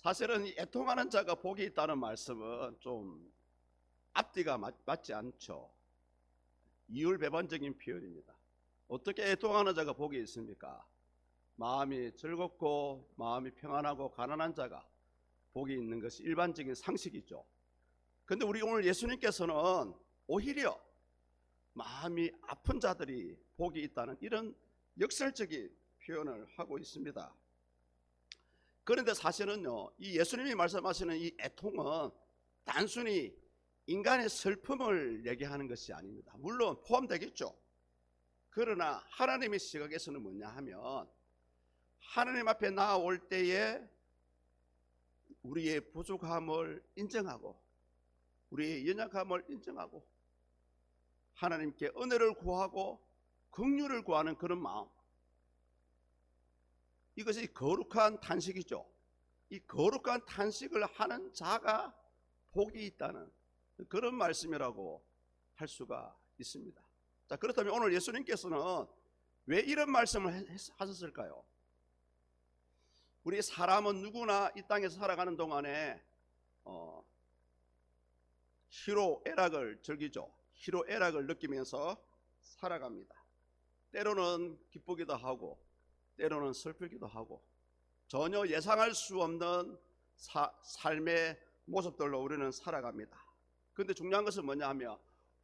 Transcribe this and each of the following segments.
사실은 이 애통하는 자가 복이 있다는 말씀은 좀 앞뒤가 맞지 않죠. 이율배반적인 표현입니다. 어떻게 애통하는 자가 복이 있습니까? 마음이 즐겁고 마음이 평안하고 가난한 자가 복이 있는 것이 일반적인 상식이죠. 그런데 우리 오늘 예수님께서는 오히려 마음이 아픈 자들이 복이 있다는 이런 역설적인 표현을 하고 있습니다. 그런데 사실은요, 이 예수님이 말씀하시는 이 애통은 단순히 인간의 슬픔을 얘기하는 것이 아닙니다. 물론 포함되겠죠. 그러나 하나님의 시각에서는 뭐냐 하면, 하나님 앞에 나아올 때에 우리의 부족함을 인정하고 우리의 연약함을 인정하고 하나님께 은혜를 구하고 긍휼을 구하는 그런 마음, 이것이 거룩한 탄식이죠. 이 거룩한 탄식을 하는 자가 복이 있다는 그런 말씀이라고 할 수가 있습니다. 자, 그렇다면 오늘 예수님께서는 왜 이런 말씀을 하셨을까요? 우리 사람은 누구나 이 땅에서 살아가는 동안에 희로애락을 즐기죠. 희로애락을 느끼면서 살아갑니다. 때로는 기쁘기도 하고 때로는 슬프기도 하고 전혀 예상할 수 없는 삶의 모습들로 우리는 살아갑니다. 그런데 중요한 것은 뭐냐 하면,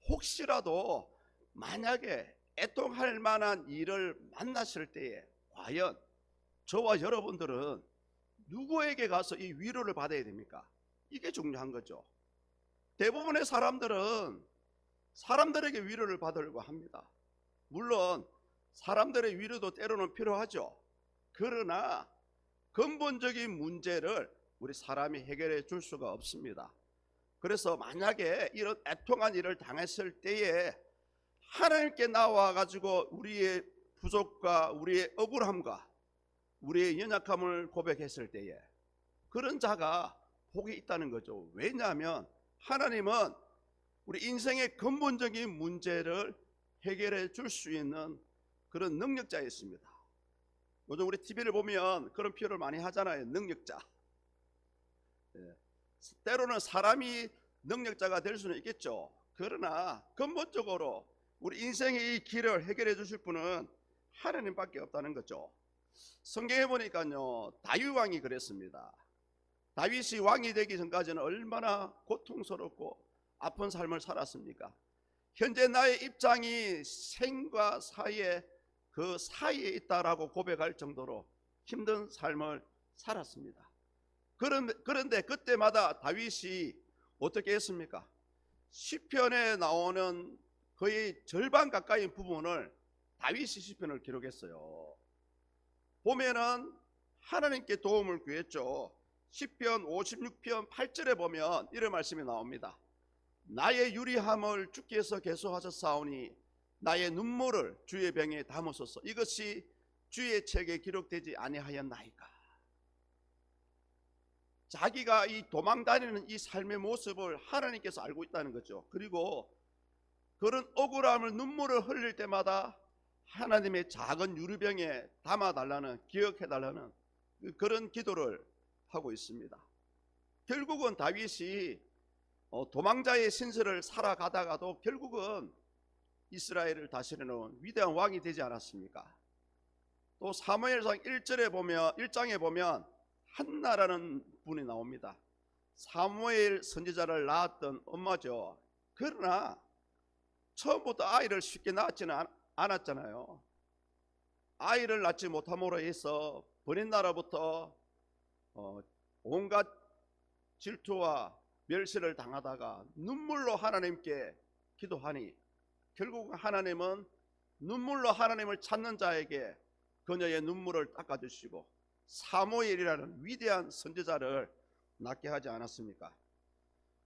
혹시라도 만약에 애통할 만한 일을 만나실 때에 과연 저와 여러분들은 누구에게 가서 이 위로를 받아야 됩니까? 이게 중요한 거죠. 대부분의 사람들은 사람들에게 위로를 받으려고 합니다. 물론 사람들의 위로도 때로는 필요하죠. 그러나 근본적인 문제를 우리 사람이 해결해 줄 수가 없습니다. 그래서 만약에 이런 애통한 일을 당했을 때에 하나님께 나와 가지고 우리의 부족과 우리의 억울함과 우리의 연약함을 고백했을 때에 그런 자가 복이 있다는 거죠. 왜냐하면 하나님은 우리 인생의 근본적인 문제를 해결해 줄 수 있는 그런 능력자였습니다. 요즘 우리 TV를 보면 그런 표현을 많이 하잖아요. 능력자. 때로는 사람이 능력자가 될 수는 있겠죠. 그러나 근본적으로 우리 인생의 이 길을 해결해 주실 분은 하나님밖에 없다는 거죠. 성경에 보니까요, 다윗 왕이 그랬습니다. 다윗이 왕이 되기 전까지는 얼마나 고통스럽고 아픈 삶을 살았습니까? 현재 나의 입장이 생과 사이에 그 사이에 있다라고 고백할 정도로 힘든 삶을 살았습니다. 그런데 그때마다 다윗이 어떻게 했습니까? 시편에 나오는 거의 절반 가까이 부분을 다윗이 시편을 기록했어요. 보면은 하나님께 도움을 구했죠. 시편 56편 8절에 보면 이런 말씀이 나옵니다. 나의 유리함을 주께서 계수하셨사오니 나의 눈물을 주의 병에 담으소서. 이것이 주의 책에 기록되지 아니하였나이까. 자기가 이 도망다니는 이 삶의 모습을 하나님께서 알고 있다는 거죠. 그리고 그런 억울함을 눈물을 흘릴 때마다 하나님의 작은 유리병에 담아달라는, 기억해달라는 그런 기도를 하고 있습니다. 결국은 다윗이 도망자의 신세를 살아가다가도 결국은 이스라엘을 다스리는 위대한 왕이 되지 않았습니까? 또 사무엘상 1장에 보면 한나라는 분이 나옵니다. 사무엘 선지자를 낳았던 엄마죠. 그러나 처음부터 아이를 쉽게 낳지는 않았잖아요. 아이를 낳지 못함으로 해서 버린 나라부터 온갖 질투와 멸시를 당하다가 눈물로 하나님께 기도하니 결국 하나님은 눈물로 하나님을 찾는 자에게 그녀의 눈물을 닦아주시고 사무엘이라는 위대한 선지자를 낳게 하지 않았습니까?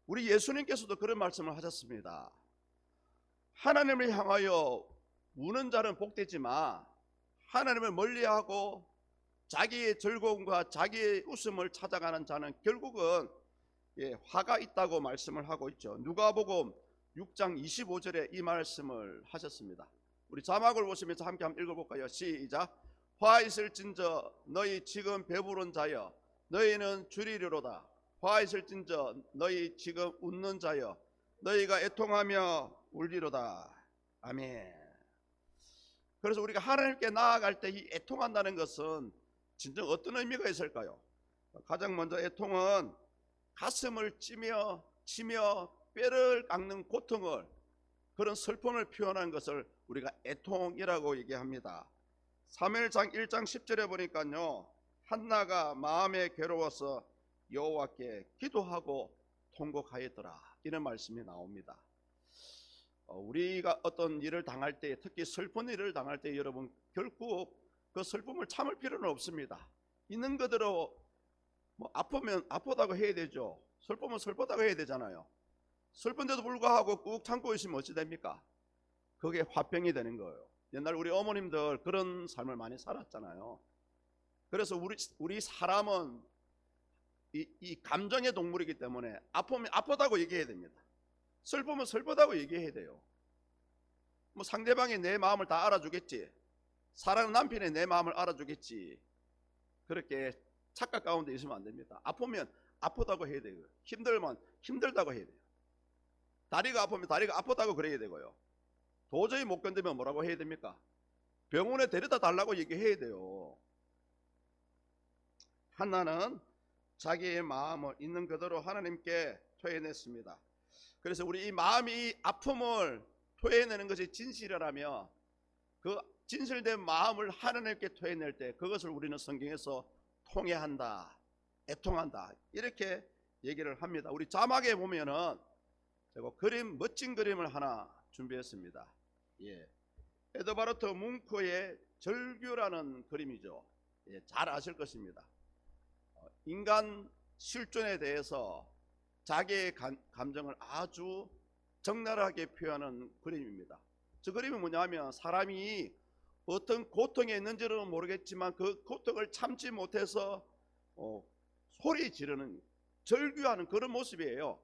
우리 예수님께서도 그런 말씀을 하셨습니다. 하나님을 향하여 우는 자는 복되지만 하나님을 멀리하고 자기의 즐거움과 자기의 웃음을 찾아가는 자는 결국은 화가 있다고 말씀을 하고 있죠. 누가복음 6장 25절에 이 말씀을 하셨습니다. 우리 자막을 보시면서 함께 한번 읽어볼까요? 시작. 화 있을진저 너희 지금 배부른 자여 너희는 줄이리로다. 화 있을진저 너희 지금 웃는 자여 너희가 애통하며 울리로다. 아멘. 그래서 우리가 하나님께 나아갈 때 이 애통한다는 것은 진정 어떤 의미가 있을까요? 가장 먼저 애통은 가슴을 치며 뼈를 깎는 고통을, 그런 슬픔을 표현한 것을 우리가 애통이라고 얘기합니다. 사무엘상 1장 10절에 보니까요, 한나가 마음에 괴로워서 여호와께 기도하고 통곡하였더라, 이런 말씀이 나옵니다. 우리가 어떤 일을 당할 때, 특히 슬픈 일을 당할 때 여러분 결국 그 슬픔을 참을 필요는 없습니다. 있는 그대로 아프면 아프다고 해야 되죠. 슬프면 슬프다고 해야 되잖아요. 슬픈데도 불구하고 꾹 참고 있으면 어찌 됩니까? 그게 화병이 되는 거예요. 옛날 우리 어머님들 그런 삶을 많이 살았잖아요. 그래서 우리 사람은 이 감정의 동물이기 때문에 아프면 아프다고 얘기해야 됩니다. 슬프면 슬프다고 얘기해야 돼요. 상대방이 내 마음을 다 알아주겠지, 사랑하는 남편이 내 마음을 알아주겠지, 그렇게 착각 가운데 있으면 안 됩니다. 아프면 아프다고 해야 되고요, 힘들면 힘들다고 해야 돼요. 다리가 아프면 다리가 아프다고 그래야 되고요. 도저히 못 견디면 뭐라고 해야 됩니까? 병원에 데려다 달라고 얘기해야 돼요. 한나는 자기의 마음을 있는 그대로 하나님께 토해냈습니다. 그래서 우리 이 마음이 아픔을 토해내는 것이 진실이라며 그 진실된 마음을 하나님께 토해낼 때 그것을 우리는 성경에서 통회한다, 애통한다, 이렇게 얘기를 합니다. 우리 자막에 보면은 제가 멋진 그림을 하나 준비했습니다. 에드바르트 뭉크의 절규라는 그림이죠. 잘 아실 것입니다. 인간 실존에 대해서 자기의 감정을 아주 적나라하게 표현하는 그림입니다. 저 그림이 뭐냐면 사람이 어떤 고통에 있는지는 모르겠지만 그 고통을 참지 못해서 소리 지르는, 절규하는 그런 모습이에요.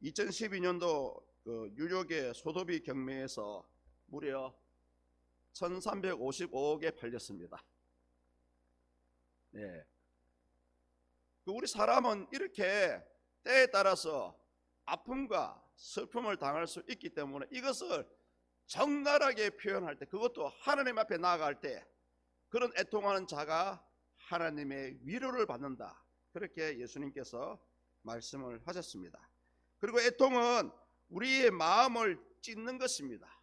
2012년도 그 뉴욕의 소도비 경매에서 무려 1355억에 팔렸습니다. 우리 사람은 이렇게 때에 따라서 아픔과 슬픔을 당할 수 있기 때문에 이것을 적나라하게 표현할 때, 그것도 하나님 앞에 나아갈 때 그런 애통하는 자가 하나님의 위로를 받는다, 그렇게 예수님께서 말씀을 하셨습니다. 그리고 애통은 우리의 마음을 찢는 것입니다.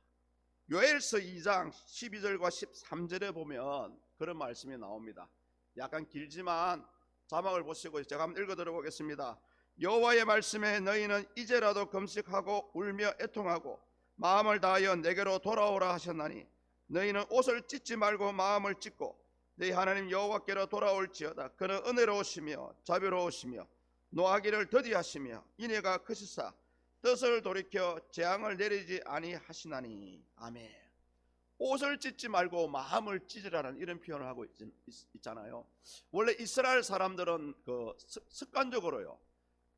요엘서 2장 12절과 13절에 보면 그런 말씀이 나옵니다. 약간 길지만 자막을 보시고 제가 한번 읽어 들어보겠습니다. 여호와의 말씀에 너희는 이제라도 금식하고 울며 애통하고 마음을 다하여 내게로 돌아오라 하셨나니 너희는 옷을 찢지 말고 마음을 찢고 너희 하나님 여호와께로 돌아올지어다. 그는 은혜로우시며 자비로우시며 노하기를 더디하시며 인애가 크시사 뜻을 돌이켜 재앙을 내리지 아니하시나니. 아멘. 옷을 찢지 말고 마음을 찢으라는 이런 표현을 하고 있잖아요. 원래 이스라엘 사람들은 습관적으로요,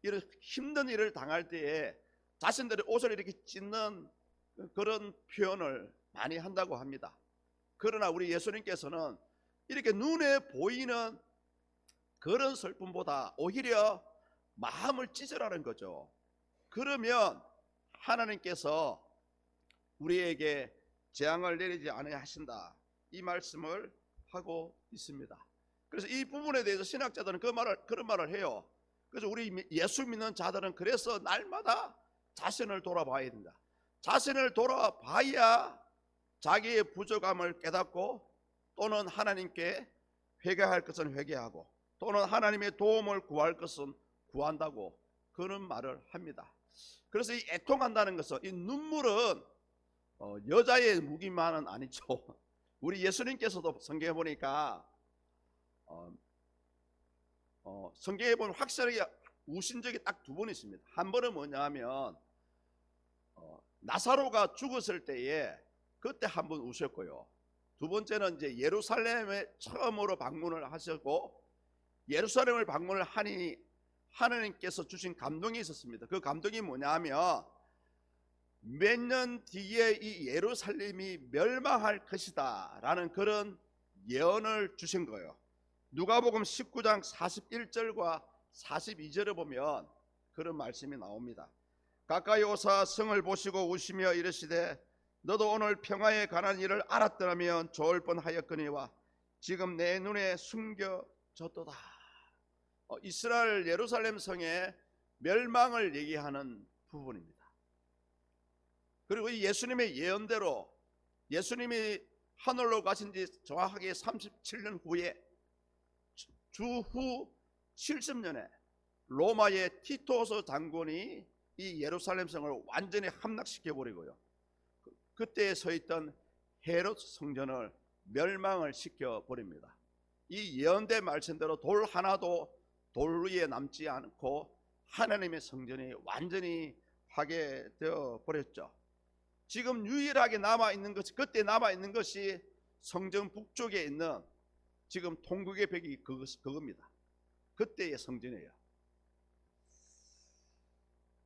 이런 힘든 일을 당할 때에 자신들의 옷을 이렇게 찢는 그런 표현을 많이 한다고 합니다. 그러나 우리 예수님께서는 이렇게 눈에 보이는 그런 슬픔보다 오히려 마음을 찢으라는 거죠. 그러면 하나님께서 우리에게 재앙을 내리지 아니하신다, 이 말씀을 하고 있습니다. 그래서 이 부분에 대해서 신학자들은 그런 말을 해요. 그래서 우리 예수 믿는 자들은 그래서 날마다 자신을 돌아봐야 된다. 자신을 돌아봐야 자기의 부족함을 깨닫고 또는 하나님께 회개할 것은 회개하고 또는 하나님의 도움을 구할 것은 구한다고 그런 말을 합니다. 그래서 이 애통한다는 것은, 이 눈물은 여자의 무기만은 아니죠. 우리 예수님께서도 성경에 보니까 성경에 보면 확실하게 우신 적이 딱 두 번 있습니다. 한 번은 뭐냐 하면 나사로가 죽었을 때에 그때 한 번 우셨고요. 두 번째는 이제 예루살렘에 처음으로 방문을 하셨고, 예루살렘을 방문을 하니 하나님께서 주신 감동이 있었습니다. 그 감동이 뭐냐 하면 몇 년 뒤에 이 예루살렘이 멸망할 것이다 라는 그런 예언을 주신 거예요. 누가복음 19장 41절과 42절에 보면 그런 말씀이 나옵니다. 가까이 오사 성을 보시고 우시며 이르시되 너도 오늘 평화에 관한 일을 알았더라면 좋을 뻔하였거니와 지금 내 눈에 숨겨졌도다. 이스라엘 예루살렘 성의 멸망을 얘기하는 부분입니다. 그리고 이 예수님의 예언대로 예수님이 하늘로 가신 지 정확하게 37년 후에 주후 70년에 로마의 티토스 장군이 이 예루살렘 성을 완전히 함락시켜 버리고요, 그때에 서 있던 헤롯 성전을 멸망을 시켜 버립니다. 이 예언된 말씀대로 돌 하나도 돌 위에 남지 않고 하나님의 성전이 완전히 파괴되어 버렸죠. 지금 유일하게 남아있는 것이, 그때 남아있는 것이 성전 북쪽에 있는 지금 통곡의 벽이 그겁니다. 그때의 성전이에요.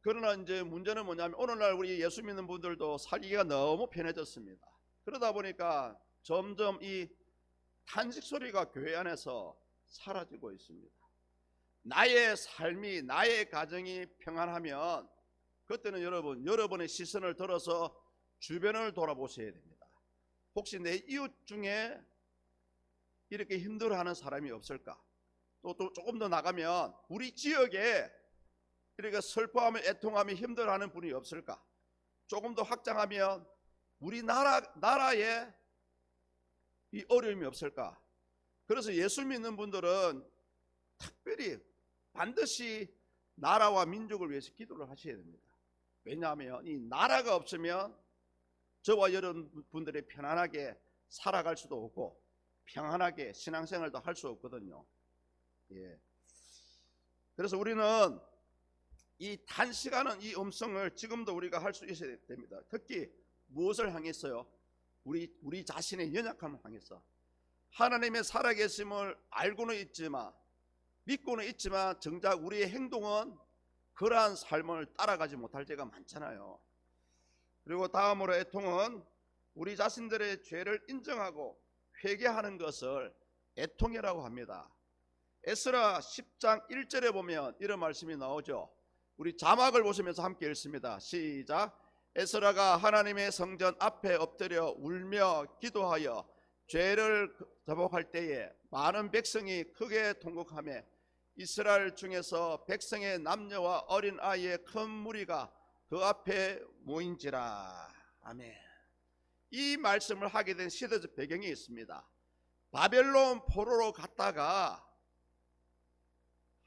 그러나 이제 문제는 뭐냐면 오늘날 우리 예수 믿는 분들도 살기가 너무 편해졌습니다. 그러다 보니까 점점 이 탄식 소리가 교회 안에서 사라지고 있습니다. 나의 삶이, 나의 가정이 평안하면 그때는 여러분의 시선을 들어서 주변을 돌아보셔야 됩니다. 혹시 내 이웃 중에 이렇게 힘들어하는 사람이 없을까? 또 조금 더 나가면 우리 지역에 이렇게 슬퍼하며 애통하며 힘들어하는 분이 없을까? 조금 더 확장하면 우리 나라에 이 어려움이 없을까? 그래서 예수 믿는 분들은 특별히 반드시 나라와 민족을 위해서 기도를 하셔야 됩니다. 왜냐하면 이 나라가 없으면 저와 여러분들이 편안하게 살아갈 수도 없고 평안하게 신앙생활도 할 수 없거든요. 예. 그래서 우리는 이 단시간은 이 음성을 지금도 우리가 할 수 있어야 됩니다. 특히 무엇을 향했어요? 우리 자신의 연약함을 향해서. 하나님의 살아계심을 알고는 있지만, 믿고는 있지만 정작 우리의 행동은 그러한 삶을 따라가지 못할 때가 많잖아요. 그리고 다음으로 애통은 우리 자신들의 죄를 인정하고 회개하는 것을 애통이라고 합니다. 에스라 10장 1절에 보면 이런 말씀이 나오죠. 우리 자막을 보시면서 함께 읽습니다. 시작. 에스라가 하나님의 성전 앞에 엎드려 울며 기도하여 죄를 자복할 때에 많은 백성이 크게 통곡하며 이스라엘 중에서 백성의 남녀와 어린 아이의 큰 무리가 그 앞에 모인지라. 아멘. 이 말씀을 하게 된 시대적 배경이 있습니다. 바벨론 포로로 갔다가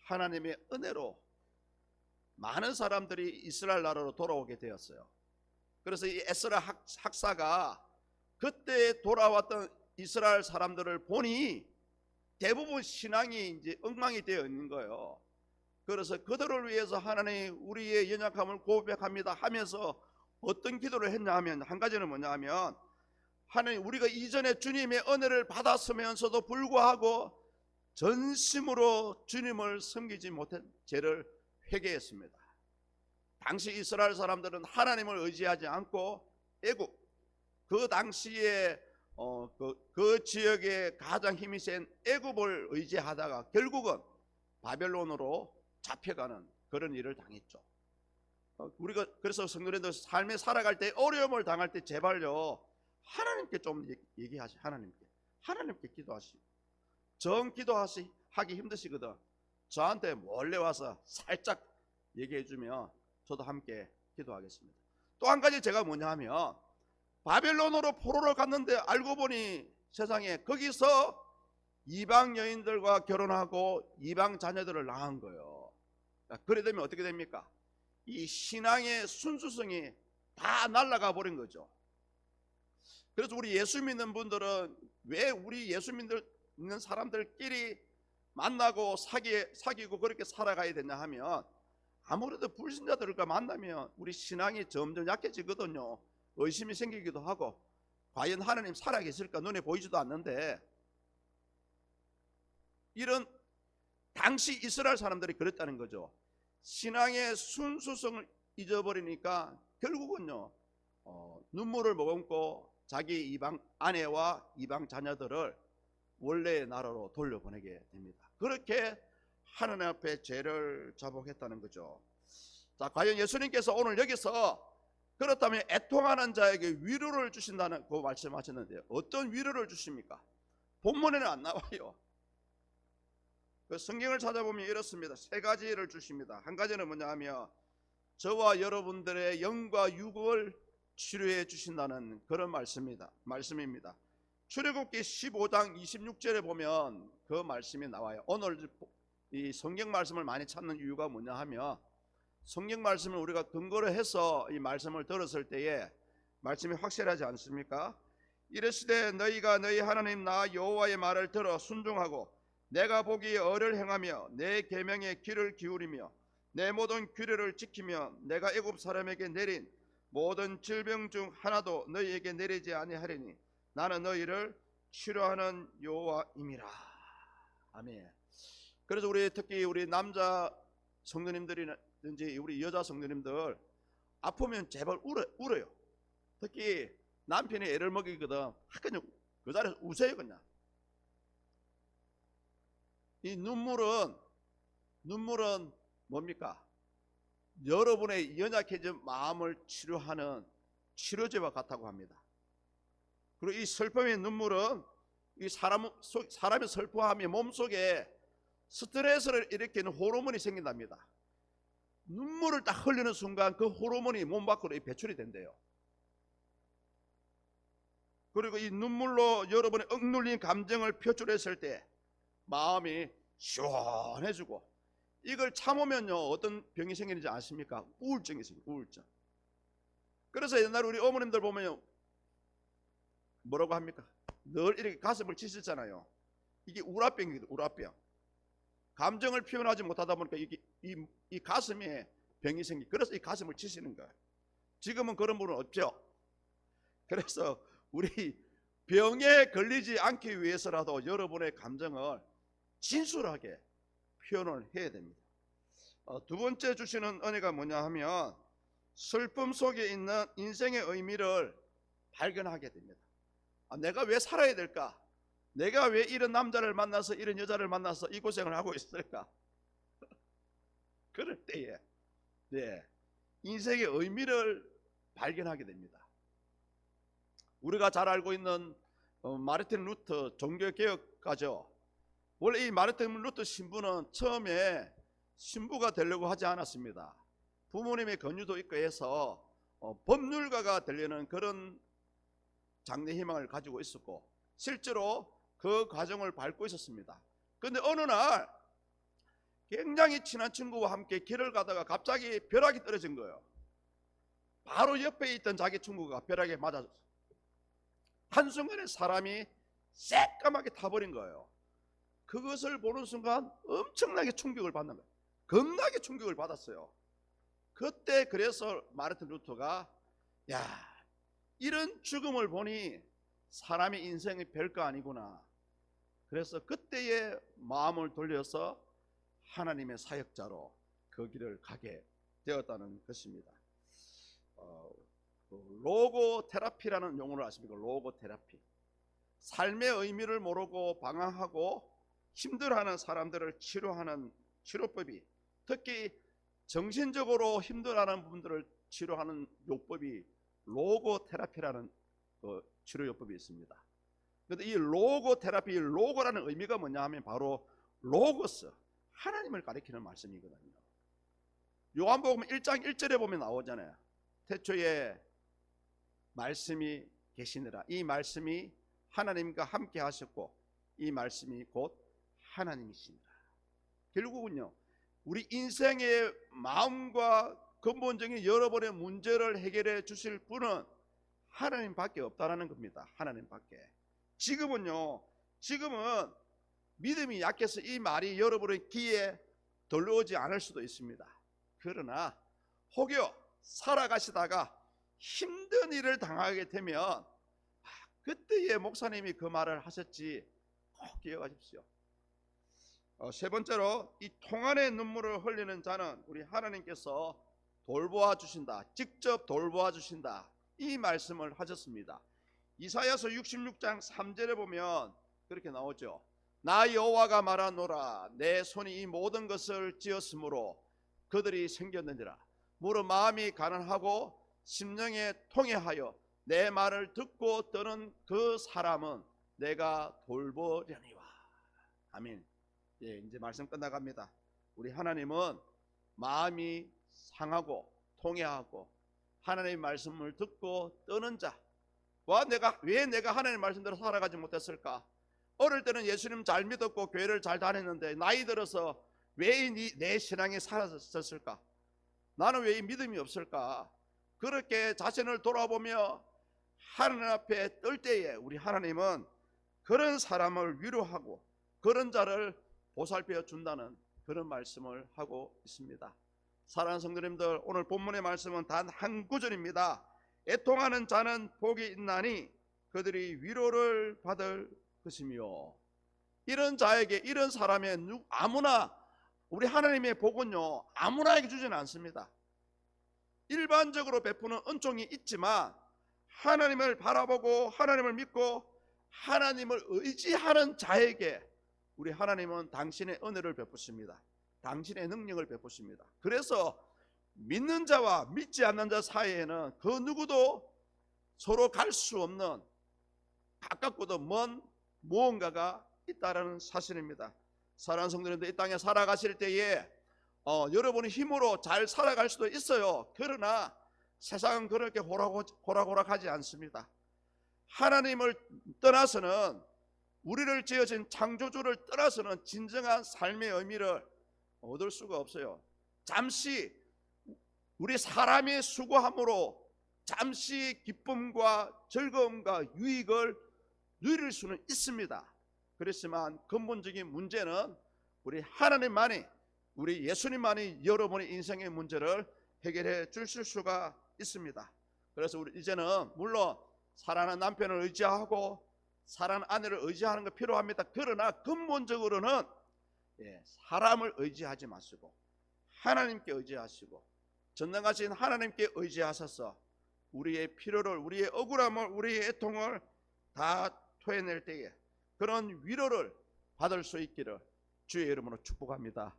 하나님의 은혜로 많은 사람들이 이스라엘 나라로 돌아오게 되었어요. 그래서 이 에스라 학사가 그때 돌아왔던 이스라엘 사람들을 보니 대부분 신앙이 이제 엉망이 되어 있는 거예요. 그래서 그들을 위해서 하나님 우리의 연약함을 고백합니다 하면서 어떤 기도를 했냐 하면, 한 가지는 뭐냐 하면, 하나님 우리가 이전에 주님의 은혜를 받았으면서도 불구하고 전심으로 주님을 섬기지 못한 죄를 회개했습니다. 당시 이스라엘 사람들은 하나님을 의지하지 않고 애굽, 그 당시에 그 지역에 가장 힘이 센 애굽을 의지하다가 결국은 바벨론으로 잡혀가는 그런 일을 당했죠. 우리가 그래서 성도님들 삶에 살아갈 때 어려움을 당할 때 제발요 하나님께 좀 얘기하시. 하나님께 기도하시. 정 기도하기 힘드시거든. 저한테 몰래 와서 살짝 얘기해 주면 저도 함께 기도하겠습니다. 또 한 가지 제가 뭐냐 하면, 바벨론으로 포로를 갔는데 알고 보니 세상에 거기서 이방 여인들과 결혼하고 이방 자녀들을 낳은 거예요. 그래 되면 어떻게 됩니까? 이 신앙의 순수성이 다 날아가 버린 거죠. 그래서 우리 예수 믿는 분들은 왜 우리 예수 믿는 사람들끼리 만나고 사귀고 그렇게 살아가야 되냐 하면, 아무래도 불신자들과 만나면 우리 신앙이 점점 약해지거든요. 의심이 생기기도 하고, 과연 하나님 살아계실까 눈에 보이지도 않는데, 이런 당시 이스라엘 사람들이 그랬다는 거죠. 신앙의 순수성을 잊어버리니까 결국은요 눈물을 머금고 자기 이방 아내와 이방 자녀들을 원래의 나라로 돌려보내게 됩니다. 그렇게 하나님 앞에 죄를 자복했다는 거죠. 자, 과연 예수님께서 오늘 여기서 그렇다면 애통하는 자에게 위로를 주신다는 그 말씀하셨는데 어떤 위로를 주십니까? 본문에는 안 나와요. 그 성경을 찾아보면 이렇습니다. 세 가지를 주십니다. 한 가지는 뭐냐 하면 저와 여러분들의 영과 육을 치료해 주신다는 그런 말씀입니다. 출애굽기 15장 26절에 보면 그 말씀이 나와요. 오늘 이 성경 말씀을 많이 찾는 이유가 뭐냐 하면 성경 말씀을 우리가 근거로 해서 이 말씀을 들었을 때에 말씀이 확실하지 않습니까? 이르시되 너희가 너희 하나님 나 여호와의 말을 들어 순종하고 내가 보기에 의를 행하며 내 계명에 귀를 기울이며 내 모든 규례를 지키며 내가 애굽 사람에게 내린 모든 질병 중 하나도 너희에게 내리지 아니하리니 나는 너희를 치료하는 여호와임이라. 아멘. 그래서 특히 우리 남자 성도님들이든지 우리 여자 성도님들 아프면 제발 울어요. 특히 남편이 애를 먹이거든. 그냥 그 자리에서 우세요. 그냥 이 눈물은 뭡니까? 여러분의 연약해진 마음을 치료하는 치료제와 같다고 합니다. 그리고 이 슬픔의 눈물은 이 사람이 슬퍼하면 몸속에 스트레스를 일으키는 호르몬이 생긴답니다. 눈물을 딱 흘리는 순간 그 호르몬이 몸 밖으로 배출이 된대요. 그리고 이 눈물로 여러분의 억눌린 감정을 표출했을 때 마음이 시원해지고 이걸 참으면요 어떤 병이 생기는지 아십니까? 우울증이 생겨요. 우울증. 그래서 옛날에 우리 어머님들 보면 뭐라고 합니까? 늘 이렇게 가슴을 치시잖아요. 이게 우라병이거든요. 우라병. 감정을 표현하지 못하다 보니까 이 가슴에 병이 생기. 그래서 이 가슴을 치시는 거예요. 지금은 그런 분은 없죠. 그래서 우리 병에 걸리지 않기 위해서라도 여러분의 감정을 진솔하게 표현을 해야 됩니다. 두 번째 주시는 은혜가 뭐냐 하면 슬픔 속에 있는 인생의 의미를 발견하게 됩니다. 내가 왜 살아야 될까? 내가 왜 이런 남자를 만나서 이런 여자를 만나서 이 고생을 하고 있을까? 그럴 때에 인생의 의미를 발견하게 됩니다. 우리가 잘 알고 있는 마르틴 루터 종교개혁가죠. 원래 이 마르틴 루터 신부는 처음에 신부가 되려고 하지 않았습니다. 부모님의 권유도 있고 해서 법률가가 되려는 그런 장래 희망을 가지고 있었고 실제로 그 과정을 밟고 있었습니다. 그런데 어느 날 굉장히 친한 친구와 함께 길을 가다가 갑자기 벼락이 떨어진 거예요. 바로 옆에 있던 자기 친구가 벼락에 맞아서 한순간에 사람이 새까맣게 타버린 거예요. 그것을 보는 순간 엄청나게 충격을 받는 거예요. 겁나게 충격을 받았어요. 그때 그래서 마르틴 루터가 이런 죽음을 보니 사람의 인생이 별거 아니구나. 그래서 그때의 마음을 돌려서 하나님의 사역자로 그 길을 가게 되었다는 것입니다. 로고 테라피라는 용어를 아십니까? 로고 테라피. 삶의 의미를 모르고 방황하고 힘들어하는 사람들을 치료하는 치료법이, 특히 정신적으로 힘들어하는 분들을 치료하는 요법이 로고 테라피라는 치료요법이 있습니다. 그런데 이 로고 테라피, 로고라는 의미가 뭐냐 하면 바로 로고스, 하나님을 가리키는 말씀이거든요. 요한복음 1장 1절에 보면 나오잖아요. 태초에 말씀이 계시니라. 이 말씀이 하나님과 함께 하셨고 이 말씀이 곧 하나님이시니라. 결국은요 우리 인생의 마음과 근본적인 여러분의 문제를 해결해 주실 분은 하나님 밖에 없다라는 겁니다. 하나님 밖에. 지금은 믿음이 약해서 이 말이 여러분의 귀에 들려오지 않을 수도 있습니다. 그러나 혹여 살아가시다가 힘든 일을 당하게 되면 그때의 목사님이 그 말을 하셨지 꼭 기억하십시오. 세 번째로 이 통안의 눈물을 흘리는 자는 우리 하나님께서 돌보아 주신다, 직접 돌보아 주신다, 이 말씀을 하셨습니다. 이사야서 66장 3절에 보면 그렇게 나오죠. 나 여호와가 말하노라 내 손이 이 모든 것을 지었으므로 그들이 생겼느니라. 무릇 마음이 가난하고 심령에 통회하여 내 말을 듣고 떠는 그 사람은 내가 돌보려니와. 아멘. 예, 이제 말씀 끝나갑니다. 우리 하나님은 마음이 상하고 통회하고 하나님의 말씀을 듣고 떠는 자와 왜 내가 하나님의 말씀대로 살아가지 못했을까? 어릴 때는 예수님 잘 믿었고 교회를 잘 다녔는데 나이 들어서 왜 내 신앙이 사라졌을까? 나는 왜 이 믿음이 없을까? 그렇게 자신을 돌아보며 하나님 앞에 떨 때에 우리 하나님은 그런 사람을 위로하고 그런 자를 보살펴 준다는 그런 말씀을 하고 있습니다. 사랑하는 성도님들, 오늘 본문의 말씀은 단 한 구절입니다. 애통하는 자는 복이 있나니 그들이 위로를 받을 것이며. 이런 자에게, 이런 사람의 아무나, 우리 하나님의 복은요 아무나에게 주지는 않습니다. 일반적으로 베푸는 은총이 있지만 하나님을 바라보고 하나님을 믿고 하나님을 의지하는 자에게 우리 하나님은 당신의 은혜를 베푸십니다. 당신의 능력을 베푸십니다. 그래서 믿는 자와 믿지 않는 자 사이에는 그 누구도 서로 갈 수 없는 가깝고도 먼 무언가가 있다라는 사실입니다. 사랑하는 성도님들, 이 땅에 살아가실 때에 여러분의 힘으로 잘 살아갈 수도 있어요. 그러나 세상은 그렇게 호락호락하지 않습니다. 하나님을 떠나서는, 우리를 지어진 창조주를 떠나서는 진정한 삶의 의미를 얻을 수가 없어요. 잠시 우리 사람의 수고함으로 잠시 기쁨과 즐거움과 유익을 누릴 수는 있습니다. 그렇지만 근본적인 문제는 우리 하나님만이, 우리 예수님만이 여러분의 인생의 문제를 해결해 주실 수가 있습니다. 그래서 우리 이제는 물론 사랑하는 남편을 의지하고 사랑하는 아내를 의지하는 거 필요합니다. 그러나 근본적으로는 사람을 의지하지 마시고 하나님께 의지하시고 전능하신 하나님께 의지하셔서 우리의 필요를, 우리의 억울함을, 우리의 애통을 다 토해낼 때에 그런 위로를 받을 수 있기를 주의 이름으로 축복합니다.